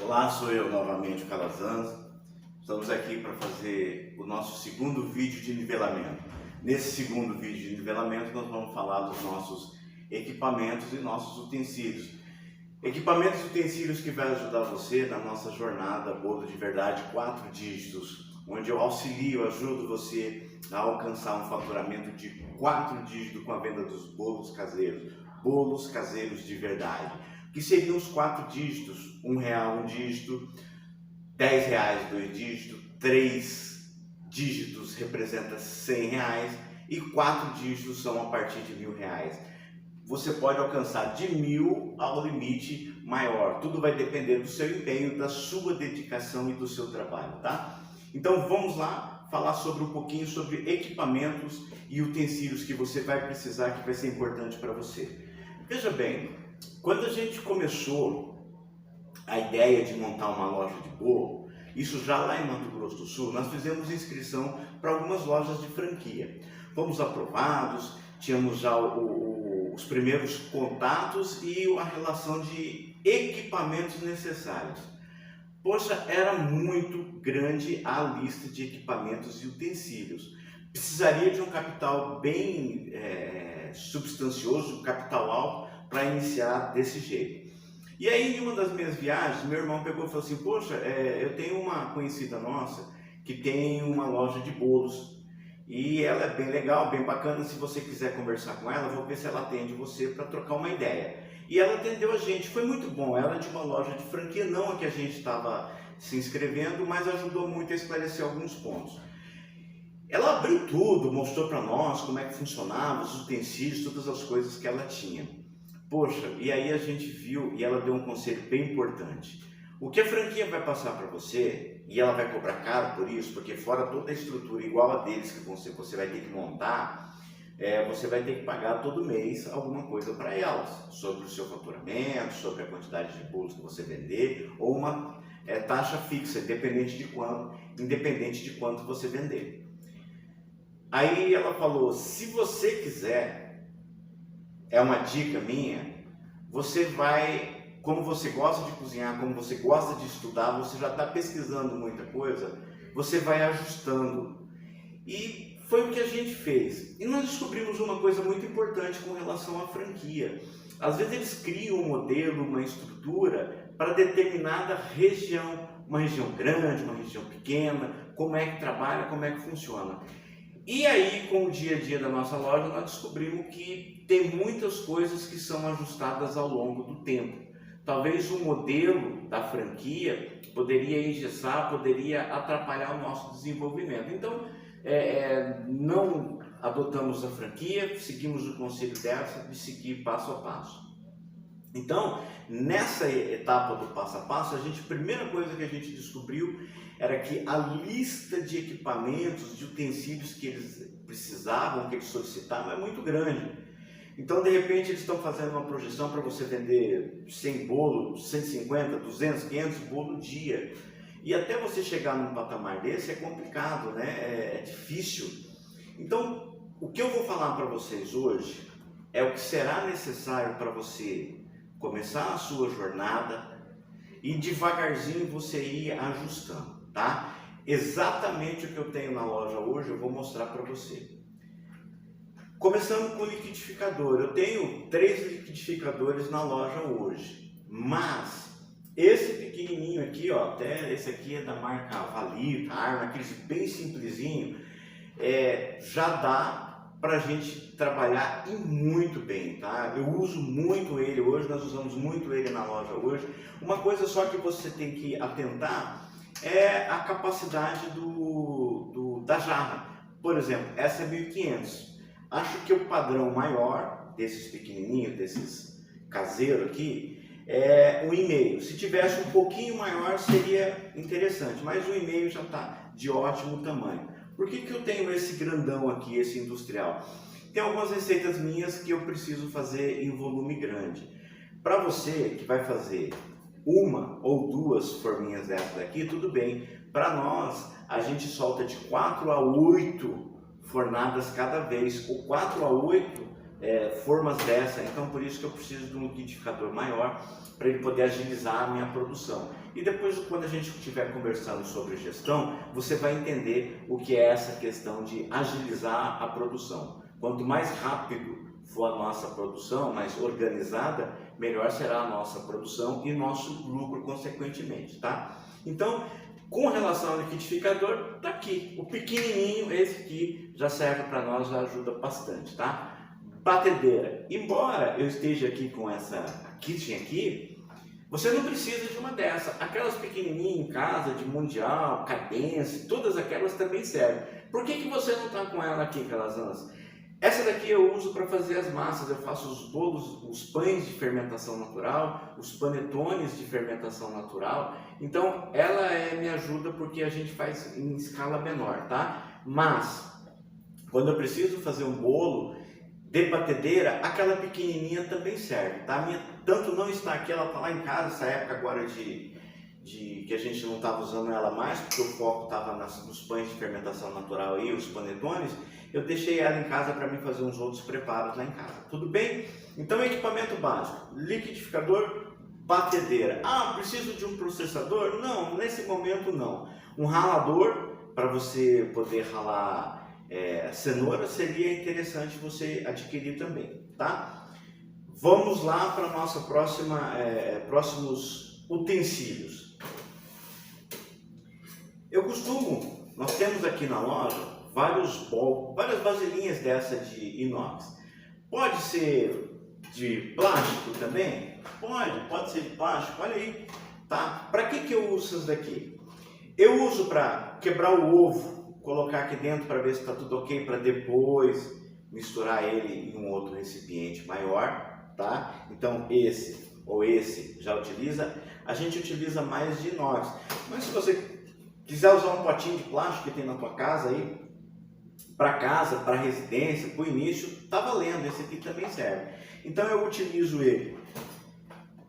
Olá, sou eu novamente, o Calazans. Estamos aqui para fazer o nosso segundo vídeo de nivelamento. Nesse segundo vídeo de nivelamento nós vamos falar dos nossos equipamentos e nossos utensílios. Equipamentos e utensílios que vai ajudar você na nossa jornada Bolo de Verdade 4 dígitos, onde eu auxilio, ajudo você a alcançar um faturamento de 4 dígitos com a venda dos bolos caseiros de verdade. Que seriam os 4 dígitos: R$1 um dígito, R$10 2 dígitos, 3 dígitos representa R$100 e 4 dígitos são a partir de R$1.000. Você pode alcançar de 1.000 ao limite maior, tudo vai depender do seu empenho, da sua dedicação e do seu trabalho, tá? Então vamos lá falar sobre um pouquinho sobre equipamentos e utensílios que você vai precisar, que vai ser importante para você. Veja bem, quando a gente começou a ideia de montar uma loja de bolo, isso já lá em Mato Grosso do Sul, nós fizemos inscrição para algumas lojas de franquia. Fomos aprovados, tínhamos já os primeiros contatos e a relação de equipamentos necessários. Poxa, era muito grande a lista de equipamentos e utensílios. Precisaria de um capital bem substancioso, um capital alto, para iniciar desse jeito. E aí, em uma das minhas viagens, meu irmão pegou e falou assim: poxa, eu tenho uma conhecida nossa que tem uma loja de bolos e ela é bem legal, bem bacana. Se você quiser conversar com ela, vou ver se ela atende você para trocar uma ideia. E ela atendeu a gente, foi muito bom. Ela é de uma loja de franquia, não a que a gente estava se inscrevendo, mas ajudou muito a esclarecer alguns pontos. Ela abriu tudo, mostrou para nós como é que funcionava, os utensílios, todas as coisas que ela tinha. Poxa, e aí a gente viu e ela deu um conselho bem importante. O que a franquia vai passar para você, e ela vai cobrar caro por isso, porque fora toda a estrutura igual a deles que você vai ter que montar, você vai ter que pagar todo mês alguma coisa para elas, sobre o seu faturamento, sobre a quantidade de bolos que você vender, ou uma taxa fixa, independente de quanto você vender. Aí ela falou: se você quiser, é uma dica minha, você vai, como você gosta de cozinhar, como você gosta de estudar, você já está pesquisando muita coisa, você vai ajustando. E foi o que a gente fez. E nós descobrimos uma coisa muito importante com relação à franquia. Às vezes eles criam um modelo, uma estrutura para determinada região, uma região grande, uma região pequena, como é que trabalha, como é que funciona. E aí, com o dia a dia da nossa loja, nós descobrimos que tem muitas coisas que são ajustadas ao longo do tempo. Talvez o modelo da franquia poderia engessar, poderia atrapalhar o nosso desenvolvimento. Então, não adotamos a franquia, seguimos o conselho dela de seguir passo a passo. Então, nessa etapa do passo a passo, a primeira coisa que a gente descobriu era que a lista de equipamentos, de utensílios que eles precisavam, que eles solicitavam, é muito grande. Então, de repente, eles estão fazendo uma projeção para você vender 100 bolos, 150, 200, 500 bolos dia. E até você chegar num patamar desse é complicado, né? É difícil. Então, o que eu vou falar para vocês hoje é o que será necessário para você começar a sua jornada e devagarzinho você ir ajustando, tá? Exatamente o que eu tenho na loja hoje eu vou mostrar para você. Começando com o liquidificador. Eu tenho 3 liquidificadores na loja hoje, mas esse pequenininho aqui, ó, até esse aqui é da marca Valita, Arma, aqueles bem simplesinho, já dá para a gente trabalhar e muito bem, tá? Eu uso muito ele hoje, nós usamos muito ele na loja hoje. Uma coisa só que você tem que atentar é a capacidade da jarra. Por exemplo, essa é 1500. Acho que o padrão maior desses pequenininhos, desses caseiros aqui, é 1,5. Se tivesse um pouquinho maior seria interessante, mas 1,5 já está de ótimo tamanho. Por que eu tenho esse grandão aqui, esse industrial? Tem algumas receitas minhas que eu preciso fazer em volume grande. Para você que vai fazer uma ou 2 forminhas dessas daqui, tudo bem. Para nós, a gente solta de 4 a 8 fornadas cada vez, ou 4 a 8 formas dessa, então por isso que eu preciso de um liquidificador maior para ele poder agilizar a minha produção. e depois, quando a gente estiver conversando sobre gestão, você vai entender o que é essa questão de agilizar a produção. Quanto mais rápido for a nossa produção, mais organizada, melhor será a nossa produção e nosso lucro consequentemente, tá? Então, com relação ao liquidificador, tá aqui, o pequenininho, esse aqui já serve para nós, já ajuda bastante, tá? Batedeira, embora eu esteja aqui com essa kitchen aqui, você não precisa de uma dessa. Aquelas pequenininhas em casa, de Mundial, Cadence, todas aquelas também servem. Por que você não está com ela aqui, Calazans? Essa daqui eu uso para fazer as massas, eu faço os bolos, os pães de fermentação natural, os panetones de fermentação natural. Então ela me ajuda porque a gente faz em escala menor, tá? Mas quando eu preciso fazer um bolo de batedeira, aquela pequenininha também serve, tá? A minha tanto não está aqui, ela está lá em casa, essa época agora que a gente não estava usando ela mais, porque o foco estava nos pães de fermentação natural e os panetones, eu deixei ela em casa para mim fazer uns outros preparos lá em casa. Tudo bem? Então, equipamento básico, liquidificador, batedeira. Ah, preciso de um processador? Não, nesse momento não. Um ralador para você poder ralar cenoura seria interessante você adquirir também, tá? Vamos lá para a nossa próximos utensílios. Nós temos aqui na loja várias vasilhinhas dessa de inox. Pode ser de plástico também? Pode ser de plástico, olha aí, tá? Para que eu uso essas daqui? Eu uso para quebrar o ovo, colocar aqui dentro para ver se está tudo ok, para depois misturar ele em um outro recipiente maior, tá? Então esse ou esse já utiliza, a gente utiliza mais de inox, mas se você quiser usar um potinho de plástico que tem na tua casa aí, para casa, para residência, para o início, tá valendo, esse aqui também serve. Então eu utilizo ele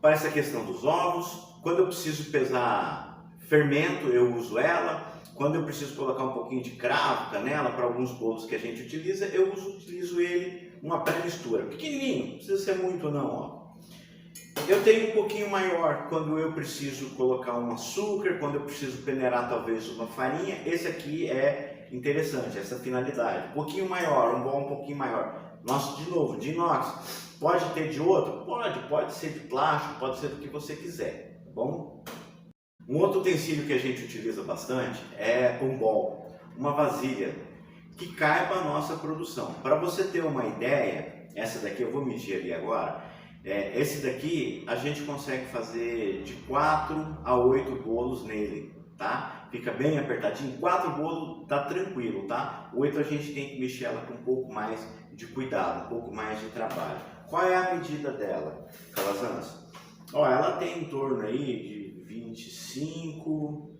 para essa questão dos ovos, quando eu preciso pesar fermento eu uso ela, quando eu preciso colocar um pouquinho de cravo, canela, para alguns bolos que a gente utiliza, eu utilizo ele uma pré-mistura, pequenininho, não precisa ser muito não, ó. Eu tenho um pouquinho maior quando eu preciso colocar um açúcar, quando eu preciso peneirar talvez uma farinha. Esse aqui é interessante, essa finalidade. Um pouquinho maior, um bol um pouquinho maior. Nossa, de novo, de inox. Pode ter de outro? Pode ser de plástico, pode ser do que você quiser, tá bom? Um outro utensílio que a gente utiliza bastante é um bol, uma vasilha que caiba a nossa produção. Para você ter uma ideia, essa daqui eu vou medir ali agora. Esse daqui a gente consegue fazer de 4 a 8 bolos nele, tá? Fica bem apertadinho, 4 bolos tá tranquilo, tá? 8 a gente tem que mexer ela com um pouco mais de cuidado, um pouco mais de trabalho. Qual é a medida dela, Calazans? Ó, ela tem em torno aí de 25,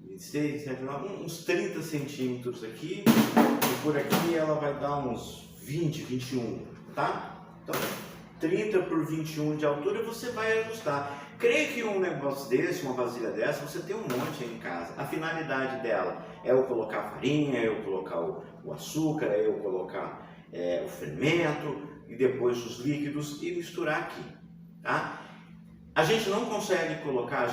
26, uns 30 centímetros aqui, e por aqui ela vai dar uns 20, 21, tá? Então, 30 por 21 de altura você vai ajustar. Creio que um negócio desse, uma vasilha dessa, você tem um monte aí em casa. A finalidade dela é eu colocar a farinha, é eu colocar o açúcar, é eu colocar o fermento e depois os líquidos e misturar aqui, tá? A gente não consegue colocar,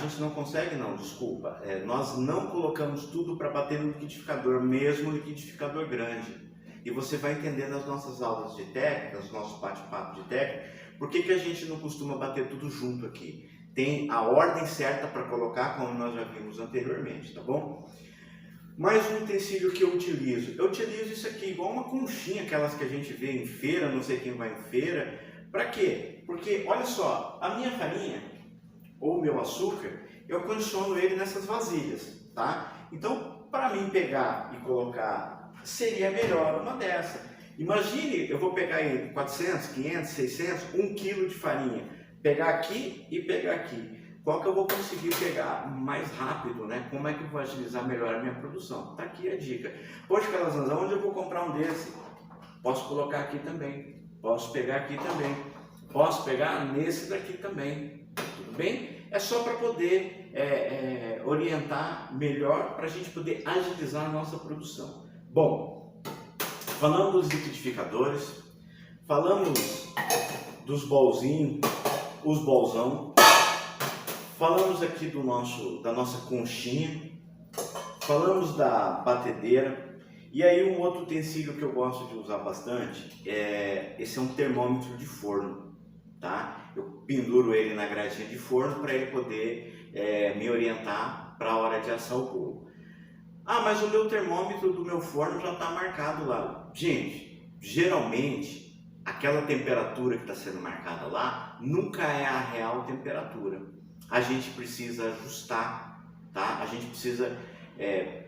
nós não colocamos tudo para bater no liquidificador, mesmo liquidificador grande. E você vai entender nas nossas aulas de técnica, nos nossos bate-papo de técnica, por que a gente não costuma bater tudo junto aqui. Tem a ordem certa para colocar, como nós já vimos anteriormente, tá bom? Mais um utensílio que eu utilizo isso aqui, igual uma conchinha, aquelas que a gente vê em feira, não sei quem vai em feira. Para quê? Porque, olha só, a minha farinha, ou meu açúcar, eu condiciono ele nessas vasilhas, tá? Então, para mim pegar e colocar, seria melhor uma dessa. Imagine, eu vou pegar aí 400, 500, 600, 1 kg de farinha, pegar aqui e pegar aqui. Qual que eu vou conseguir pegar mais rápido, né? Como é que eu vou agilizar melhor a minha produção? Tá aqui a dica. Poxa, Calazans, onde eu vou comprar um desse? Posso colocar aqui também. Posso pegar aqui também. Posso pegar nesse daqui também. Tudo bem? É só para poder orientar melhor, para a gente poder agilizar a nossa produção. Bom, falamos dos liquidificadores, falamos dos bolzinhos, os bolzão, falamos aqui da nossa conchinha, falamos da batedeira. E aí um outro utensílio que eu gosto de usar bastante, esse é um termômetro de forno, tá? Eu penduro ele na gradinha de forno para ele poder me orientar para a hora de assar o bolo. Ah, mas o meu termômetro do meu forno já está marcado lá. Gente, geralmente aquela temperatura que está sendo marcada lá nunca é a real temperatura. A gente precisa ajustar, tá? A gente precisa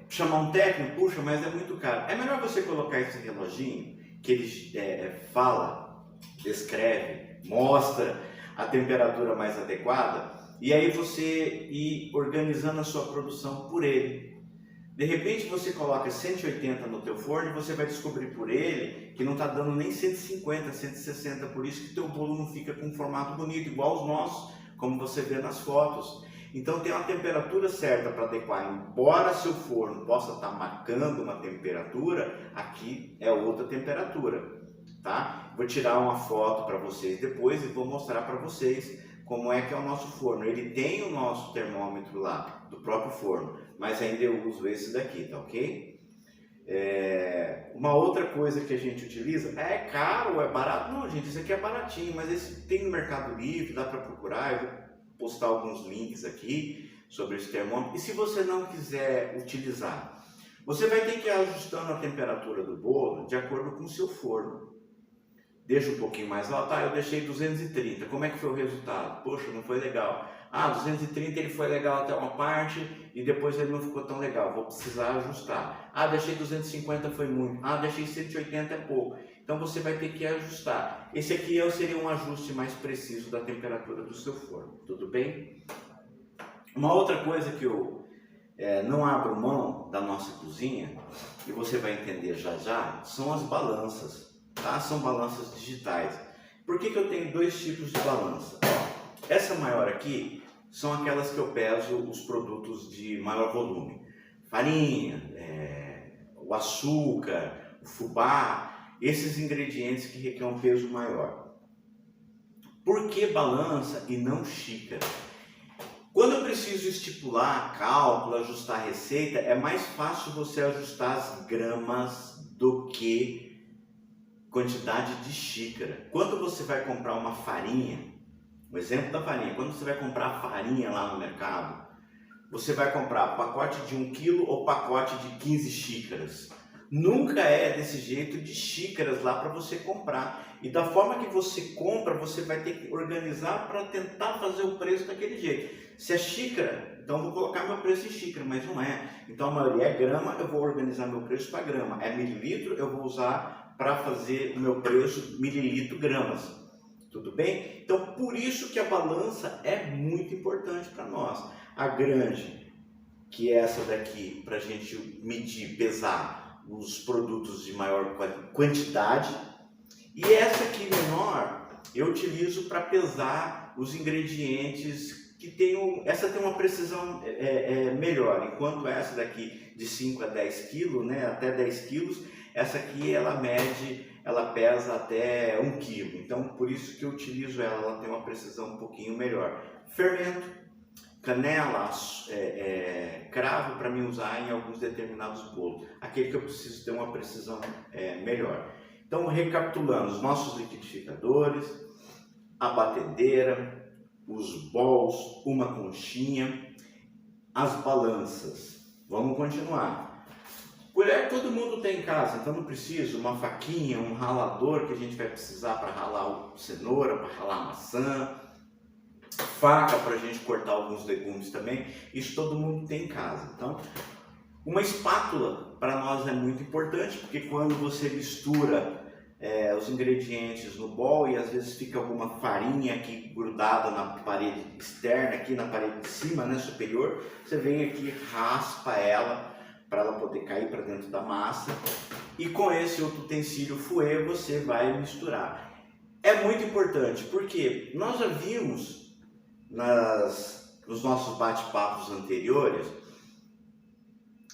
chamar um técnico, puxa, mas é muito caro. É melhor você colocar esse reloginho que ele fala, descreve, mostra a temperatura mais adequada e aí você ir organizando a sua produção por ele. De repente você coloca 180 no teu forno e você vai descobrir por ele que não está dando nem 150, 160, por isso que teu bolo não fica com um formato bonito, igual os nossos, como você vê nas fotos. Então tem uma temperatura certa para adequar, embora seu forno possa estar marcando uma temperatura, aqui é outra temperatura, tá? Vou tirar uma foto para vocês depois e vou mostrar para vocês como é que é o nosso forno. Ele tem o nosso termômetro lá, do próprio forno, mas ainda eu uso esse daqui, tá ok? Uma outra coisa que a gente utiliza, é caro, é barato? Não, gente, isso aqui é baratinho, mas esse tem no Mercado Livre, dá para procurar, eu vou postar alguns links aqui sobre esse termômetro. E se você não quiser utilizar, você vai ter que ir ajustando a temperatura do bolo de acordo com o seu forno. Deixa um pouquinho mais alto, eu deixei 230, como é que foi o resultado? Poxa, não foi legal. 230 ele foi legal até uma parte e depois ele não ficou tão legal, vou precisar ajustar. Deixei 250, foi muito. Deixei 180, é pouco. Então você vai ter que ajustar. Esse aqui seria um ajuste mais preciso da temperatura do seu forno, tudo bem? Uma outra coisa que eu não abro mão da nossa cozinha, e você vai entender já já, são as balanças, tá? São balanças digitais. Por que eu tenho dois tipos de balança? Essa maior aqui são aquelas que eu peso os produtos de maior volume. Farinha, o açúcar, o fubá, esses ingredientes que requerem um peso maior. Por que balança e não xícara? Quando eu preciso estipular cálculo, ajustar a receita, é mais fácil você ajustar as gramas do que quantidade de xícara. Quando você vai comprar uma farinha, o exemplo da farinha, quando você vai comprar farinha lá no mercado, você vai comprar pacote de 1 kg ou pacote de 15 xícaras. Nunca é desse jeito de xícaras lá para você comprar. E da forma que você compra, você vai ter que organizar para tentar fazer o preço daquele jeito. Se é xícara, então vou colocar meu preço em xícara, mas não é. Então a maioria é grama, eu vou organizar meu preço para grama. É mililitro, eu vou usar para fazer o meu preço mililitro gramas. Tudo bem? Então por isso que a balança é muito importante para nós. A grande, que é essa daqui, para a gente medir, pesar os produtos de maior quantidade, e essa aqui menor eu utilizo para pesar os ingredientes que essa tem uma precisão melhor, enquanto essa daqui de 5 a 10 kg, né, até 10 quilos, essa aqui ela pesa até 1 kg, então por isso que eu utilizo ela tem uma precisão um pouquinho melhor. Fermento, canela, cravo para mim usar em alguns determinados bolos, aquele que eu preciso ter uma precisão melhor. Então, recapitulando, os nossos liquidificadores, a batedeira, os bowls, uma conchinha, as balanças. Vamos continuar. Colher todo mundo tem em casa, então não preciso uma faquinha, um ralador que a gente vai precisar para ralar cenoura, para ralar maçã, faca para a gente cortar alguns legumes também, isso todo mundo tem em casa. Então, uma espátula para nós é muito importante, porque quando você mistura os ingredientes no bowl e às vezes fica alguma farinha aqui grudada na parede externa, aqui na parede de cima, né, superior, você vem aqui, raspa ela para ela poder cair para dentro da massa, e com esse outro utensílio fouet você vai misturar. É muito importante, porque nós já vimos nos nossos bate-papos anteriores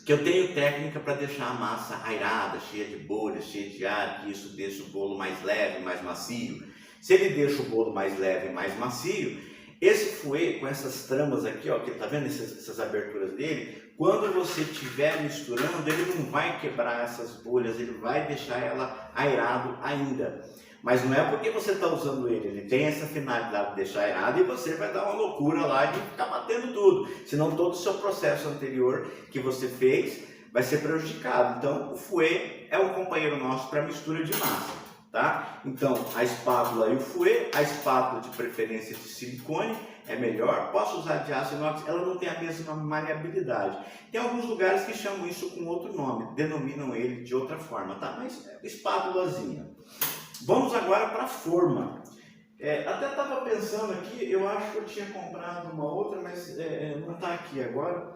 que eu tenho técnica para deixar a massa airada, cheia de bolhas, cheia de ar, que isso deixa o bolo mais leve, mais macio. Se ele deixa o bolo mais leve e mais macio, Esse fouet, com essas tramas aqui, ó, que tá vendo essas aberturas dele, quando você estiver misturando, ele não vai quebrar essas bolhas, ele vai deixar ela aerado ainda. Mas não é porque você está usando ele tem essa finalidade de deixar aerado e você vai dar uma loucura lá de ficar batendo tudo. Senão todo o seu processo anterior que você fez vai ser prejudicado. Então o fouet é um companheiro nosso para mistura de massa. Tá? Então a espátula e o fouet, a espátula de preferência de silicone é melhor, posso usar de aço inox, ela não tem a mesma maleabilidade. Tem alguns lugares que chamam isso com outro nome, denominam ele de outra forma, tá? Mas é espátulazinha. Vamos agora para a forma. Até estava pensando aqui, eu acho que eu tinha comprado uma outra, mas não está aqui agora,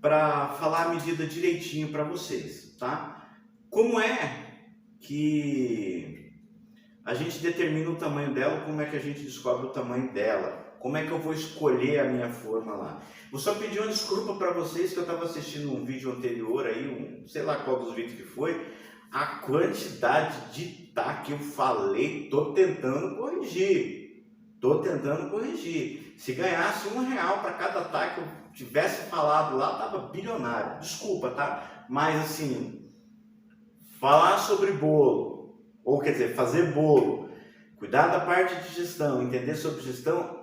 para falar a medida direitinho para vocês, tá? Como é que a gente determina o tamanho dela, como é que a gente descobre o tamanho dela, como é que eu vou escolher a minha forma lá. Vou só pedir uma desculpa para vocês que eu estava assistindo um vídeo anterior aí, sei lá qual dos vídeos que foi, a quantidade de tá que eu falei, tô tentando corrigir. Se ganhasse R$1 para cada tá que eu tivesse falado lá, tava bilionário. Desculpa, tá? Mas assim, falar sobre bolo, ou quer dizer, fazer bolo, cuidar da parte de gestão, entender sobre gestão,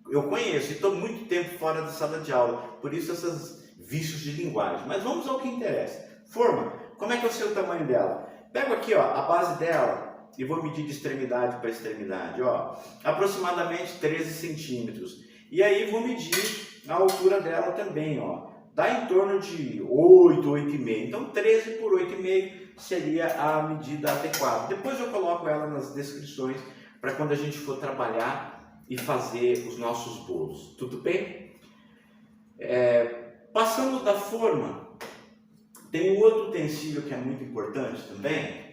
eu conheço e estou muito tempo fora da sala de aula, por isso esses vícios de linguagem. Mas vamos ao que interessa. Forma, como é que eu sei o tamanho dela? Pego aqui, ó, a base dela e vou medir de extremidade para extremidade, ó, aproximadamente 13 centímetros. E aí vou medir a altura dela também, ó, dá em torno de 8, 8,5. Então 13 por 8,5 seria a medida adequada. Depois eu coloco ela nas descrições para quando a gente for trabalhar e fazer os nossos bolos. Tudo bem? Passando da forma, tem um outro utensílio que é muito importante também.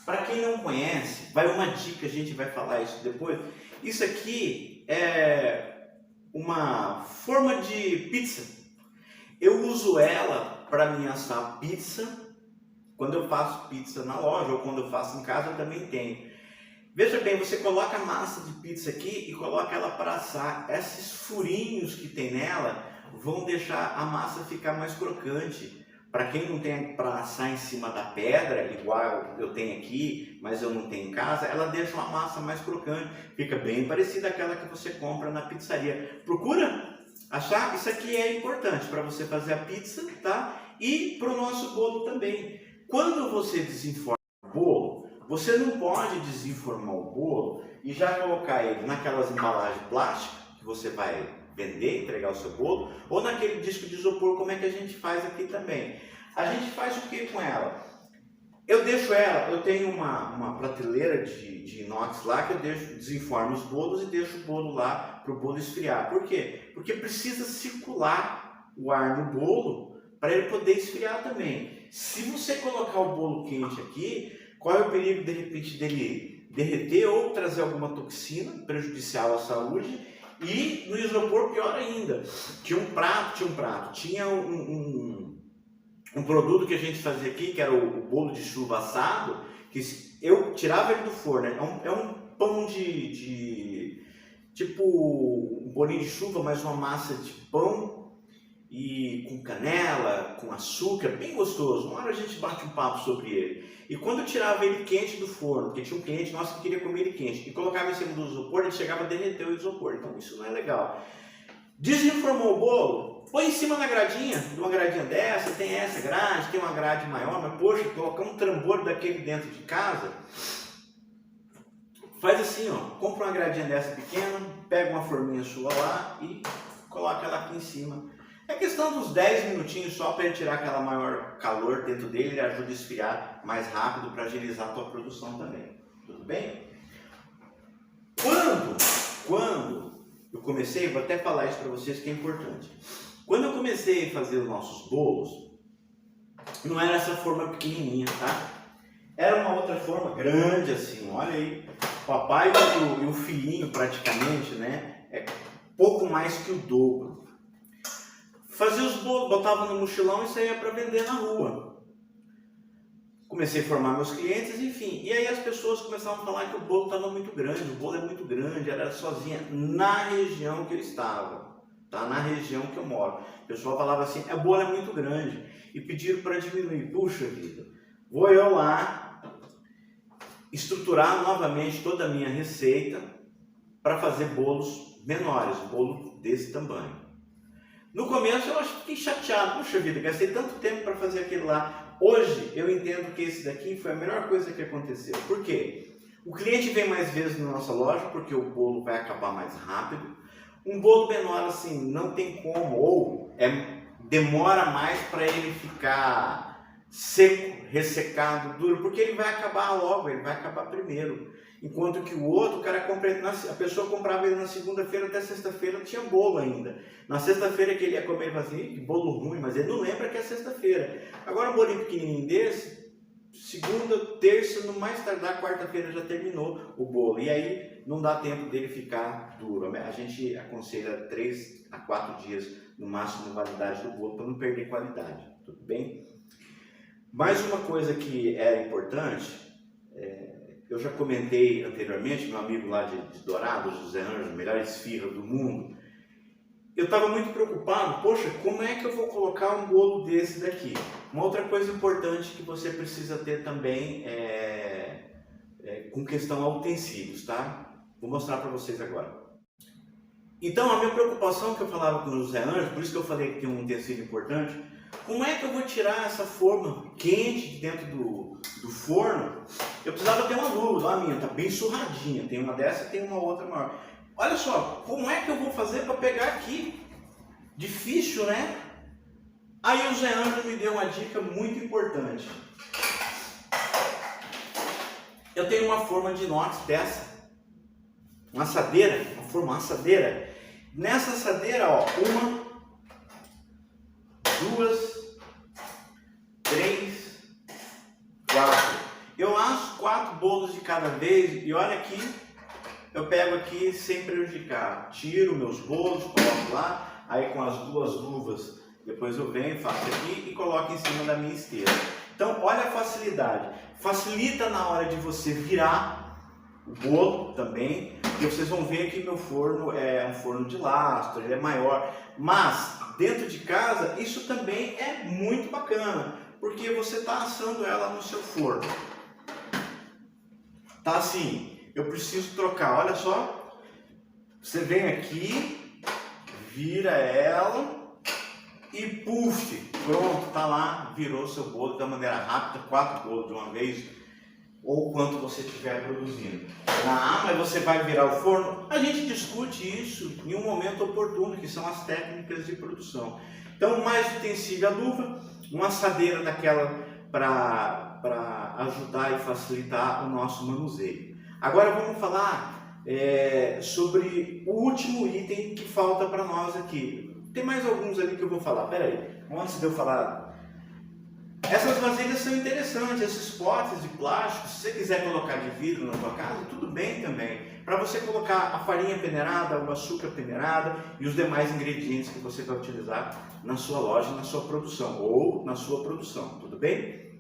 Para quem não conhece, vai uma dica, a gente vai falar isso depois. Isso aqui é uma forma de pizza. Eu uso ela para me assar pizza. Quando eu faço pizza na loja ou quando eu faço em casa, eu também tenho. Veja bem, você coloca a massa de pizza aqui e coloca ela para assar. Esses furinhos que tem nela vão deixar a massa ficar mais crocante. Para quem não tem para assar em cima da pedra, igual eu tenho aqui, mas eu não tenho em casa, ela deixa uma massa mais crocante. Fica bem parecida àquela que você compra na pizzaria. Procura achar, isso aqui é importante para você fazer a pizza, tá? E para o nosso bolo também. Quando você desenforma o bolo, você não pode desenformar o bolo e já colocar ele naquelas embalagens plásticas que você vai vender, entregar o seu bolo, ou naquele disco de isopor, como é que a gente faz aqui também. A gente faz o que com ela? Eu deixo ela, eu tenho uma prateleira de inox lá que eu desenformo os bolos e deixo o bolo lá para o bolo esfriar. Por quê? Porque precisa circular o ar no bolo para ele poder esfriar também. Se você colocar o bolo quente aqui, qual é o perigo de repente dele derreter ou trazer alguma toxina prejudicial à saúde? E no isopor pior ainda, tinha um produto que a gente fazia aqui, que era o bolo de chuva assado, que eu tirava ele do forno, é um pão tipo um bolinho de chuva, mas uma massa de pão e com canela, com açúcar, bem gostoso. Uma hora a gente bate um papo sobre ele. E quando eu tirava ele quente do forno, porque tinha um cliente nosso que queria comer ele quente, e colocava em cima do isopor, ele chegava a derreter o isopor. Então isso não é legal. Desenformou o bolo, põe em cima da gradinha, de uma gradinha dessa, tem essa grade, tem uma grade maior, mas poxa, colocar um trambolho daquele dentro de casa, faz assim, ó, compra uma gradinha dessa pequena, pega uma forminha sua lá e coloca ela aqui em cima. É questão dos 10 minutinhos só para ele tirar aquela maior calor dentro dele, ele ajuda a esfriar mais rápido para agilizar a tua produção também. Tudo bem? Quando eu comecei, vou até falar isso para vocês que é importante. Quando eu comecei a fazer os nossos bolos, não era essa forma pequenininha, tá? Era uma outra forma grande assim, olha aí. O papai e o filhinho praticamente, né? É pouco mais que o dobro. Fazia os bolos, botava no mochilão e saía para vender na rua. comecei a formar meus clientes, enfim. E aí as pessoas começavam a falar que o bolo estava muito grande, o bolo é muito grande, era sozinha na região que eu estava, tá? Na região que eu moro. O pessoal falava assim, o bolo é muito grande, e pediram para diminuir. Puxa vida, vou eu lá estruturar novamente toda a minha receita para fazer bolos menores, bolo desse tamanho. No começo eu fiquei chateado, puxa vida, gastei tanto tempo para fazer aquilo lá. Hoje eu entendo que esse daqui foi a melhor coisa que aconteceu. Por quê? O cliente vem mais vezes na nossa loja porque o bolo vai acabar mais rápido. Um bolo menor assim não tem como, ou demora mais para ele ficar seco, ressecado, duro, porque ele vai acabar logo, ele vai acabar primeiro. Enquanto que o outro, o cara compra, a pessoa comprava ele na segunda-feira, até sexta-feira tinha bolo ainda. Na sexta-feira que ele ia comer, ele fala assim, que bolo ruim, mas ele não lembra que é sexta-feira. Agora um bolinho pequenininho desse, segunda, terça, no mais tardar, quarta-feira já terminou o bolo. E aí não dá tempo dele ficar duro. A gente aconselha 3 a 4 dias no máximo de validade do bolo para não perder qualidade, tudo bem? Mais uma coisa que é importante, eu já comentei anteriormente, meu amigo lá de Dourados, José Ângelo, melhor esfirra do mundo, eu estava muito preocupado, poxa, como é que eu vou colocar um bolo desse daqui? Uma outra coisa importante que você precisa ter também com questão a utensílios, tá? Vou mostrar para vocês agora. Então, a minha preocupação que eu falava com o José Ângelo, por isso que eu falei que tem um utensílio importante, como é que eu vou tirar essa forma quente de dentro do forno? Eu precisava ter uma luva, a minha está bem surradinha, tem uma dessa e tem uma outra maior. Olha só, como é que eu vou fazer para pegar aqui? Difícil, né? Aí o José Ângelo me deu uma dica muito importante. Eu tenho uma forma de inox dessa, uma assadeira, uma assadeira. Nessa assadeira, ó, 1, 2, 3, 4. Eu asso 4 bolos de cada vez e olha aqui, eu pego aqui sem prejudicar. Tiro meus bolos, coloco lá, aí com as 2 luvas, depois eu venho, faço aqui e coloco em cima da minha esteira. Então, olha a facilidade. Facilita na hora de você virar o bolo também. E vocês vão ver que meu forno é um forno de lastro, ele é maior. Mas, dentro de casa, isso também é muito bacana. Porque você está assando ela no seu forno. Tá assim, eu preciso trocar, olha só. Você vem aqui, vira ela e puff, pronto, tá lá, virou seu bolo da maneira rápida, 4 bolos de uma vez, ou quanto você estiver produzindo. Mas você vai virar o forno? A gente discute isso em um momento oportuno, que são as técnicas de produção. Então, mais utensílio, a luva, uma assadeira daquela para ajudar e facilitar o nosso manuseio. Agora vamos falar sobre o último item que falta para nós aqui. Tem mais alguns ali que eu vou falar. Pera aí, antes de eu falar. Essas vasilhas são interessantes, esses potes de plástico. Se você quiser colocar de vidro na sua casa, tudo bem também. Para você colocar a farinha peneirada, o açúcar peneirado e os demais ingredientes que você vai utilizar na sua loja, na sua produção ou na sua produção, tudo bem?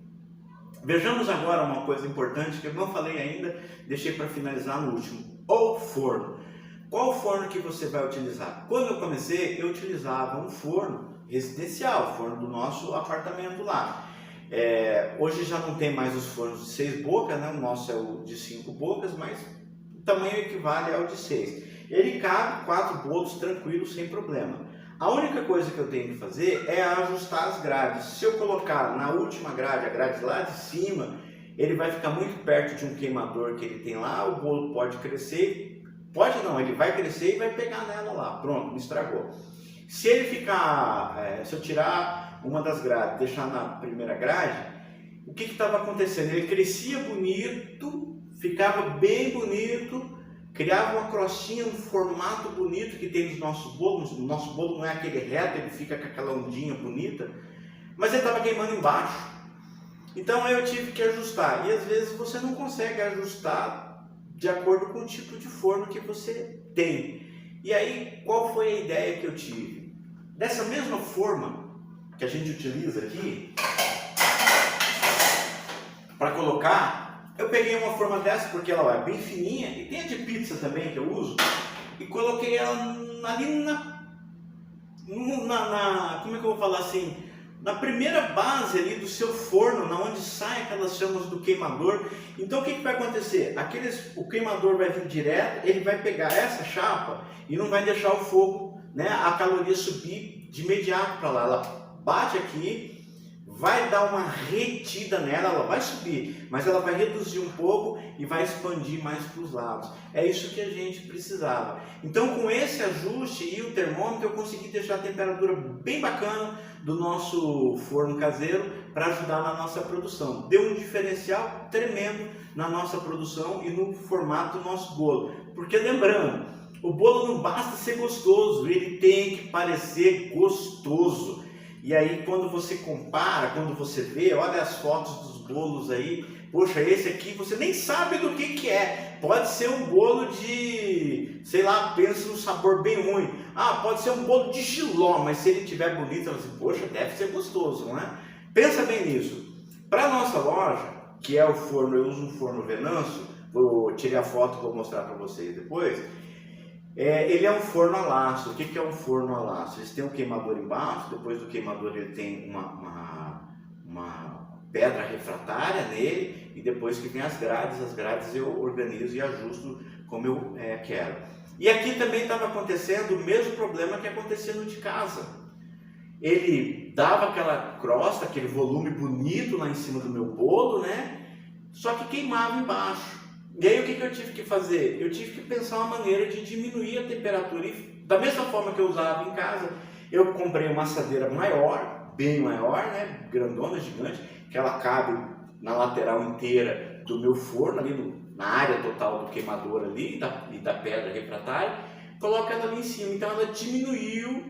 Vejamos agora uma coisa importante que eu não falei ainda, deixei para finalizar no último. O forno. Qual forno que você vai utilizar? Quando eu comecei, eu utilizava um forno residencial, o forno do nosso apartamento lá. Hoje já não tem mais os fornos de 6 bocas, né? O nosso é o de 5 bocas, mas o tamanho equivale ao de 6. Ele cabe 4 bolos tranquilos, sem problema. A única coisa que eu tenho que fazer é ajustar as grades. Se eu colocar na última grade, a grade lá de cima, ele vai ficar muito perto de um queimador que ele tem lá, o bolo pode crescer. Pode não, ele vai crescer e vai pegar nela lá. Pronto, me estragou. Se ele ficar, se eu tirar uma das grades, deixar na primeira grade, o que estava acontecendo? Ele crescia bonito, ficava bem bonito, criava uma crostinha, um formato bonito que tem nos nossos bolos. O nosso bolo não é aquele reto, ele fica com aquela ondinha bonita, mas ele estava queimando embaixo. Então aí eu tive que ajustar. E às vezes você não consegue ajustar de acordo com o tipo de forno que você tem. E aí, qual foi a ideia que eu tive? Dessa mesma forma que a gente utiliza aqui, para colocar, eu peguei uma forma dessa porque ela é bem fininha, e tem a de pizza também que eu uso, e coloquei ela ali como é que eu vou falar assim, na primeira base ali do seu forno, na onde saem aquelas chamas do queimador. Então o que vai acontecer? O queimador vai vir direto, ele vai pegar essa chapa e não vai deixar o fogo, né, a caloria subir de imediato para lá. Ela bate aqui, vai dar uma retida nela, ela vai subir, mas ela vai reduzir um pouco e vai expandir mais para os lados. É isso que a gente precisava. Então, com esse ajuste e o termômetro, eu consegui deixar a temperatura bem bacana do nosso forno caseiro para ajudar na nossa produção. Deu um diferencial tremendo na nossa produção e no formato do nosso bolo. Porque lembrando, o bolo não basta ser gostoso, ele tem que parecer gostoso. E aí quando você compara, quando você vê, olha as fotos dos bolos aí, poxa, esse aqui você nem sabe do que é. Pode ser um bolo de, sei lá, pensa num sabor bem ruim. Ah, pode ser um bolo de jiló, mas se ele estiver bonito, você, poxa, deve ser gostoso, não é? Pensa bem nisso. Para a nossa loja, que é o forno, eu uso um forno Venâncio, tirei a foto, vou mostrar para vocês depois. Ele é um forno a laço. O que é um forno a laço? Eles têm um queimador embaixo, depois do queimador ele tem uma pedra refratária nele, e depois que vem as grades eu organizo e ajusto como eu quero. E aqui também estava acontecendo o mesmo problema que acontecia no de casa. Ele dava aquela crosta, aquele volume bonito lá em cima do meu bolo, né? Só que queimava embaixo. E aí o que eu tive que fazer? Eu tive que pensar uma maneira de diminuir a temperatura. E da mesma forma que eu usava em casa, eu comprei uma assadeira maior, bem maior, né? Grandona, gigante, que ela cabe na lateral inteira do meu forno, ali na área total do queimador ali, e da pedra refratária. Coloco ela ali em cima. Então ela diminuiu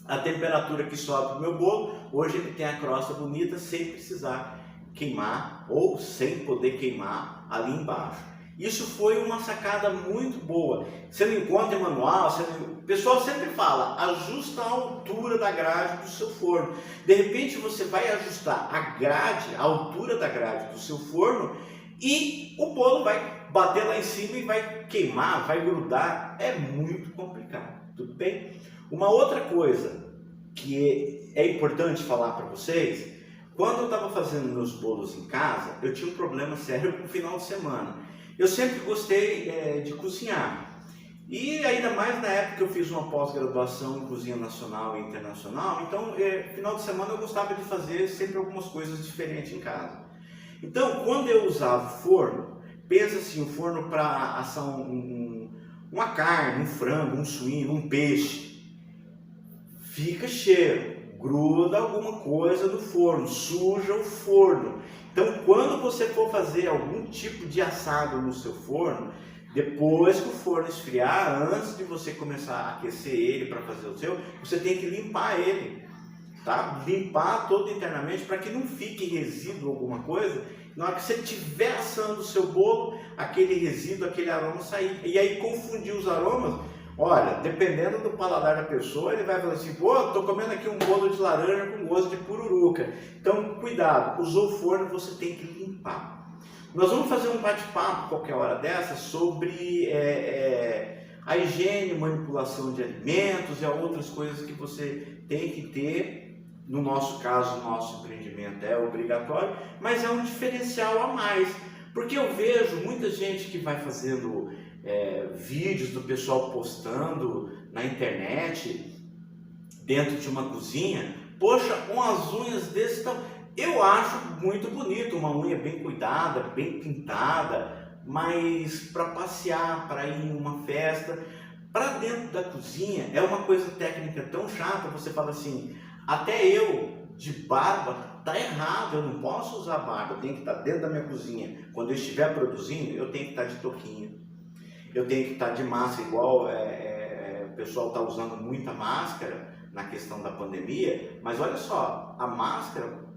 a temperatura que sobe do meu bolo. Hoje ele tem a crosta bonita sem precisar queimar ou sem poder queimar ali embaixo. Isso foi uma sacada muito boa. Você não encontra em manual, o pessoal sempre fala, ajusta a altura da grade do seu forno. De repente você vai ajustar a grade, a altura da grade do seu forno, e o bolo vai bater lá em cima e vai queimar, vai grudar. É muito complicado, tudo bem? Uma outra coisa que é importante falar para vocês: quando eu estava fazendo meus bolos em casa, eu tinha um problema sério com o final de semana. Eu sempre gostei de cozinhar. E ainda mais na época que eu fiz uma pós-graduação em cozinha nacional e internacional, então final de semana eu gostava de fazer sempre algumas coisas diferentes em casa. Então, quando eu usava forno, pensa assim, um forno para assar uma carne, um frango, um suíno, um peixe, fica cheiro. Gruda alguma coisa no forno, suja o forno. Então, quando você for fazer algum tipo de assado no seu forno, depois que o forno esfriar, antes de você começar a aquecer ele para fazer o seu, você tem que limpar ele, tá? Limpar todo internamente para que não fique resíduo alguma coisa. Na hora que você estiver assando o seu bolo, aquele resíduo, aquele aroma sair. E aí confundir os aromas. Olha, dependendo do paladar da pessoa, ele vai falar assim, pô, tô comendo aqui um bolo de laranja com gosto de pururuca. Então, cuidado, usou o forno, você tem que limpar. Nós vamos fazer um bate-papo qualquer hora dessa sobre a higiene, manipulação de alimentos e outras coisas que você tem que ter. No nosso caso, o nosso empreendimento é obrigatório, mas é um diferencial a mais. Porque eu vejo muita gente que vai fazendo vídeos do pessoal postando na internet, dentro de uma cozinha, poxa, com as unhas desse tamanho. Eu acho muito bonito, uma unha bem cuidada, bem pintada, mas para passear, para ir em uma festa, para dentro da cozinha, é uma coisa técnica tão chata, você fala assim, até eu, de barba, tá errado, eu não posso usar barba, eu tenho que estar dentro da minha cozinha. Quando eu estiver produzindo, eu tenho que estar de touquinha, eu tenho que estar de máscara, igual o pessoal está usando muita máscara na questão da pandemia, mas olha só, a máscara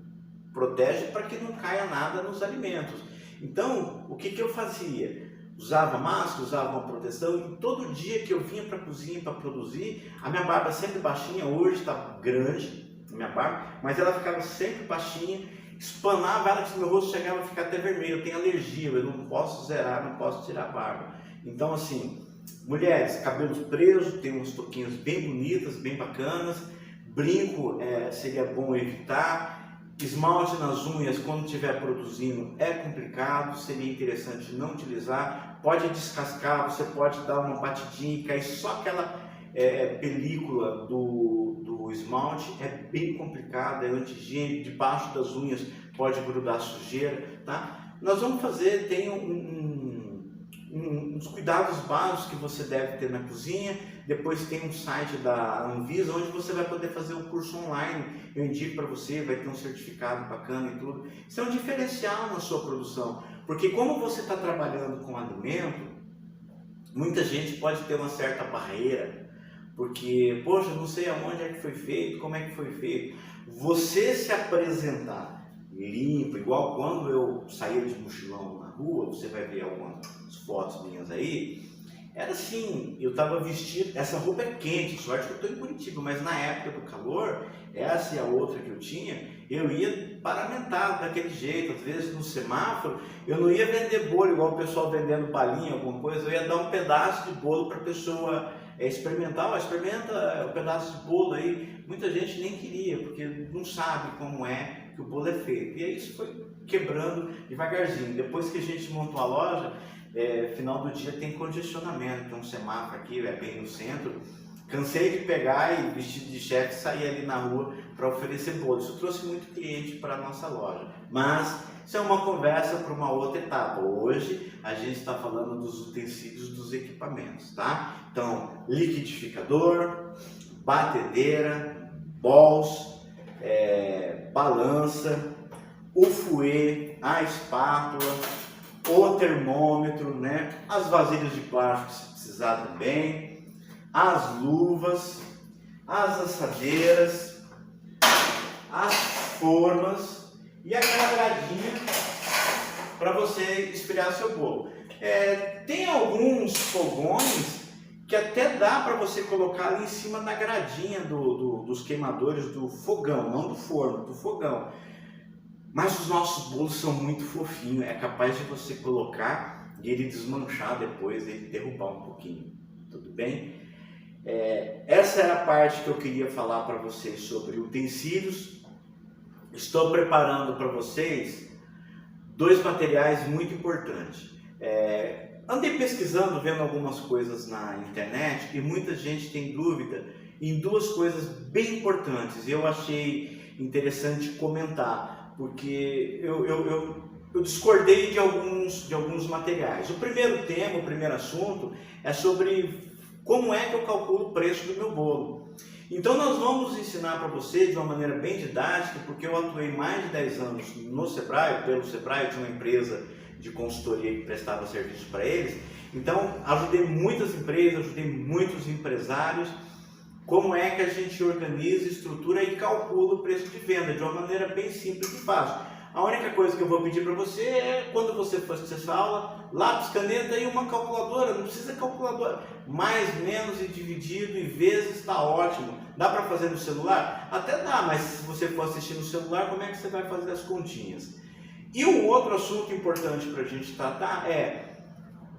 protege para que não caia nada nos alimentos. Então, o que eu fazia? Usava máscara, usava uma proteção, e todo dia que eu vinha para a cozinha para produzir, a minha barba sempre baixinha, hoje está grande, a minha barba, mas ela ficava sempre baixinha, espanava ela que meu rosto chegava a ficar até vermelho. Eu tenho alergia, eu não posso zerar, não posso tirar a barba. Então assim, mulheres, cabelos presos, tem umas touquinhas bem bonitas, bem bacanas. Brinco seria bom evitar. Esmalte nas unhas, quando estiver produzindo, é complicado, seria interessante não utilizar. Pode descascar, você pode dar uma batidinha e cair só aquela película do esmalte. É bem complicado, é anti-higiênico, debaixo das unhas pode grudar sujeira, tá? Nós vamos fazer, tem uns cuidados básicos que você deve ter na cozinha. Depois tem um site da Anvisa onde você vai poder fazer um curso online. Eu indico para você, vai ter um certificado bacana e tudo. Isso é um diferencial na sua produção, porque como você está trabalhando com alimento, muita gente pode ter uma certa barreira, porque, poxa, não sei aonde é que foi feito, como é que foi feito. Você se apresentar limpo, igual quando eu saía de mochilão na rua, você vai ver algumas fotos minhas aí, era assim, eu estava vestido, essa roupa é quente, sorte que eu estou em Curitiba, mas na época do calor, essa e a outra que eu tinha, eu ia paramentado daquele jeito. Às vezes no semáforo, eu não ia vender bolo igual o pessoal vendendo balinha, alguma coisa, eu ia dar um pedaço de bolo para a pessoa experimentar. Experimenta um pedaço de bolo aí. Muita gente nem queria, porque não sabe como é que o bolo é feito. E aí isso foi quebrando devagarzinho. Depois que a gente montou a loja, final do dia tem congestionamento, tem um semáforo aqui, bem no centro. Cansei de pegar e vestido de chefe sair ali na rua para oferecer bolo. Isso trouxe muito cliente para a nossa loja. Mas isso é uma conversa para uma outra etapa. Hoje a gente está falando dos utensílios, dos equipamentos, tá? Então, liquidificador, batedeira, bols, balança, o fouet, a espátula, o termômetro, né? As vasilhas de plástico se precisar também, as luvas, as assadeiras, as formas e aquela gradinha para você esfriar seu bolo. Tem alguns fogões que até dá para você colocar ali em cima da gradinha dos queimadores do fogão, não do forno, do fogão. Mas os nossos bolos são muito fofinhos, é capaz de você colocar e ele desmanchar depois, ele derrubar um pouquinho, tudo bem? Essa é a parte que eu queria falar para vocês sobre utensílios. Estou preparando para vocês dois materiais muito importantes. Andei pesquisando, vendo algumas coisas na internet e muita gente tem dúvida em duas coisas bem importantes. Eu achei interessante comentar, porque eu discordei de alguns materiais. O primeiro tema, o primeiro assunto é sobre como é que eu calculo o preço do meu bolo. Então nós vamos ensinar para você de uma maneira bem didática, porque eu atuei mais de 10 anos no Sebrae, pelo Sebrae, eu tinha uma empresa de consultoria que prestava serviço para eles. Então ajudei muitas empresas, ajudei muitos empresários, como é que a gente organiza, estrutura e calcula o preço de venda de uma maneira bem simples e fácil. A única coisa que eu vou pedir para você é, quando você for assistir essa aula, lápis, caneta e uma calculadora. Não precisa calculadora. Mais, menos e dividido e vezes está ótimo. Dá para fazer no celular? Até dá, mas se você for assistir no celular, como é que você vai fazer as continhas? E um outro assunto importante para a gente tratar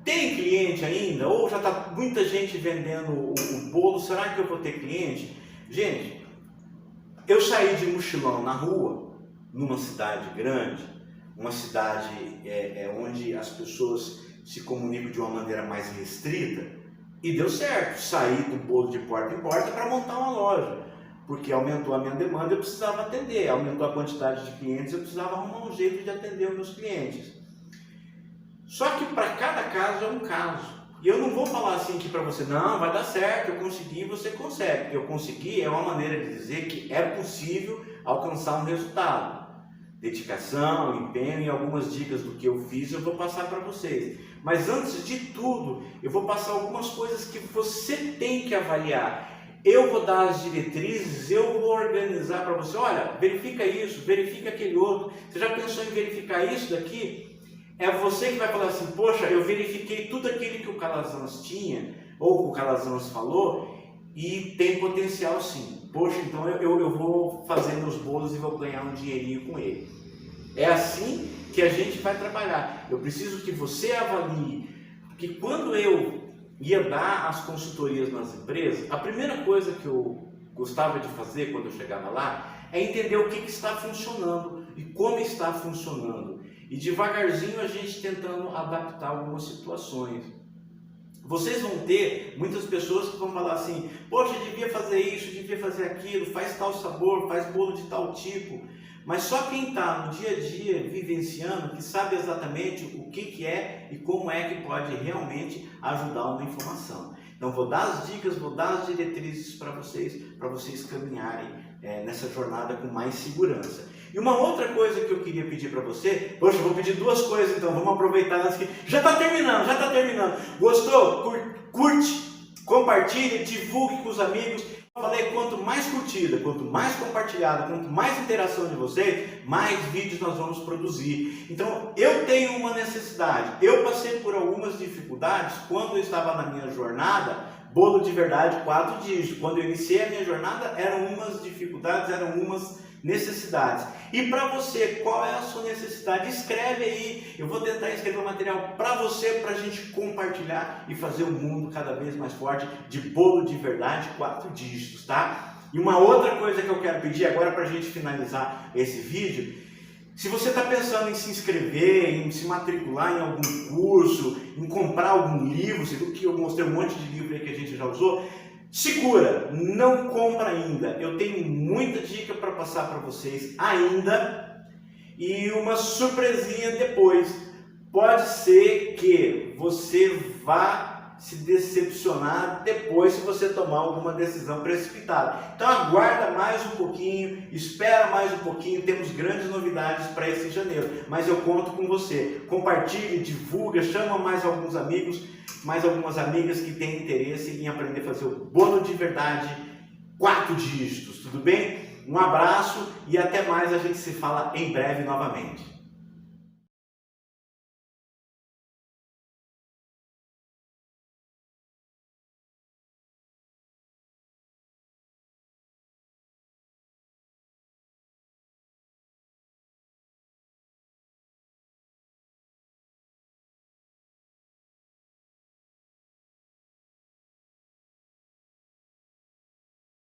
tem cliente ainda? Ou já está muita gente vendendo o bolo? Será que eu vou ter cliente? Gente, eu saí de mochilão na rua, numa cidade grande, uma cidade onde as pessoas se comunicam de uma maneira mais restrita, e deu certo. Saí do bolo de porta em porta para montar uma loja, porque aumentou a minha demanda, eu precisava atender, aumentou a quantidade de clientes, eu precisava arrumar um jeito de atender os meus clientes. Só que para cada caso é um caso. E eu não vou falar assim que para você, não, vai dar certo, eu consegui, você consegue. Eu consegui é uma maneira de dizer que é possível alcançar um resultado. Dedicação, empenho e algumas dicas do que eu fiz eu vou passar para vocês. Mas antes de tudo, eu vou passar algumas coisas que você tem que avaliar. Eu vou dar as diretrizes, eu vou organizar para você. Olha, verifica isso, verifica aquele outro. Você já pensou em verificar isso daqui? É você que vai falar assim, poxa, eu verifiquei tudo aquilo que o Calazans tinha, ou que o Calazans falou, e tem potencial sim. Poxa, então eu vou fazer meus bolos e vou ganhar um dinheirinho com ele. É assim que a gente vai trabalhar. Eu preciso que você avalie, porque quando eu ia dar as consultorias nas empresas, a primeira coisa que eu gostava de fazer quando eu chegava lá é entender o que está funcionando e como está funcionando. E devagarzinho a gente tentando adaptar algumas situações. Vocês vão ter muitas pessoas que vão falar assim: poxa, devia fazer isso, devia fazer aquilo, faz tal sabor, faz bolo de tal tipo. Mas só quem está no dia a dia vivenciando que sabe exatamente o que é e como é que pode realmente ajudar uma informação. Então vou dar as dicas, vou dar as diretrizes para vocês caminharem nessa jornada com mais segurança. E uma outra coisa que eu queria pedir para você, poxa, eu vou pedir duas coisas então, vamos aproveitar antes que já está terminando. Gostou? Curte, compartilhe, divulgue com os amigos. Eu falei, quanto mais curtida, quanto mais compartilhada, quanto mais interação de vocês, mais vídeos nós vamos produzir. Então, eu tenho uma necessidade. Eu passei por algumas dificuldades quando eu estava na minha jornada, bolo de verdade 4 dígitos. Quando eu iniciei a minha jornada, eram umas dificuldades, eram umas necessidades. E para você, qual é a sua necessidade? Escreve aí. Eu vou tentar escrever um material para você, para a gente compartilhar e fazer o mundo cada vez mais forte de bolo de verdade 4 dígitos, tá? E uma outra coisa que eu quero pedir agora para a gente finalizar esse vídeo: se você está pensando em se inscrever, em se matricular em algum curso, em comprar algum livro, você viu que eu mostrei um monte de livro aí que a gente já usou, segura, não compra ainda. Eu tenho muita dica para passar para vocês ainda e uma surpresinha depois. Pode ser que você vá se decepcionar depois se você tomar alguma decisão precipitada. Então aguarda mais um pouquinho, espera mais um pouquinho, temos grandes novidades para esse janeiro, mas eu conto com você. Compartilhe, divulga, chama mais alguns amigos, mais algumas amigas que têm interesse em aprender a fazer o bolo de verdade 4 dígitos, tudo bem? Um abraço e até mais, a gente se fala em breve novamente.